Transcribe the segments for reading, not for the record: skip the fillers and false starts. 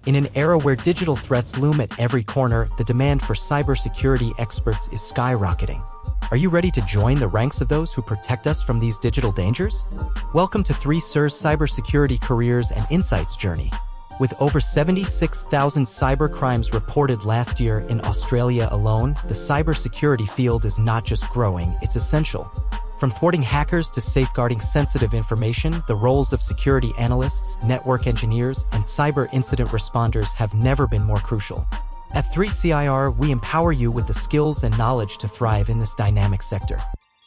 In an era where digital threats loom at every corner, the demand for cybersecurity experts is skyrocketing. Are you ready to join the ranks of those who protect us from these digital dangers? Welcome to 3Sir's Cybersecurity Careers and Insights Journey. With over 76,000 cybercrimes reported last year in Australia alone, the cybersecurity field is not just growing, it's essential. From thwarting hackers to safeguarding sensitive information, the roles of security analysts, network engineers, and cyber incident responders have never been more crucial. At 3CIR, we empower you with the skills and knowledge to thrive in this dynamic sector.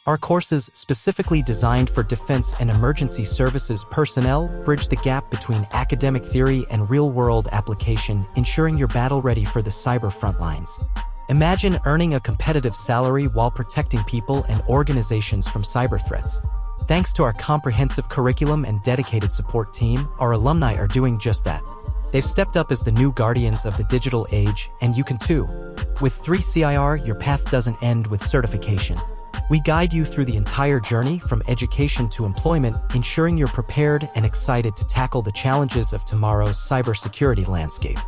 Our courses, specifically designed for defense and emergency services personnel, bridge the gap between academic theory and real-world application, ensuring you're battle-ready for the cyber front lines. Imagine earning a competitive salary while protecting people and organizations from cyber threats. Thanks to our comprehensive curriculum and dedicated support team, our alumni are doing just that. They've stepped up as the new guardians of the digital age, and you can too. With 3CIR, your path doesn't end with certification. We guide you through the entire journey from education to employment, ensuring you're prepared and excited to tackle the challenges of tomorrow's cybersecurity landscape.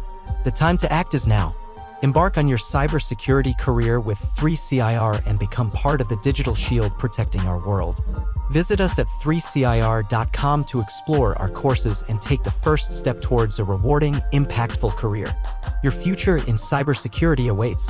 The time to act is now. Embark on your cybersecurity career with 3CIR and become part of the digital shield protecting our world. Visit us at 3cir.com to explore our courses and take the first step towards a rewarding, impactful career. Your future in cybersecurity awaits.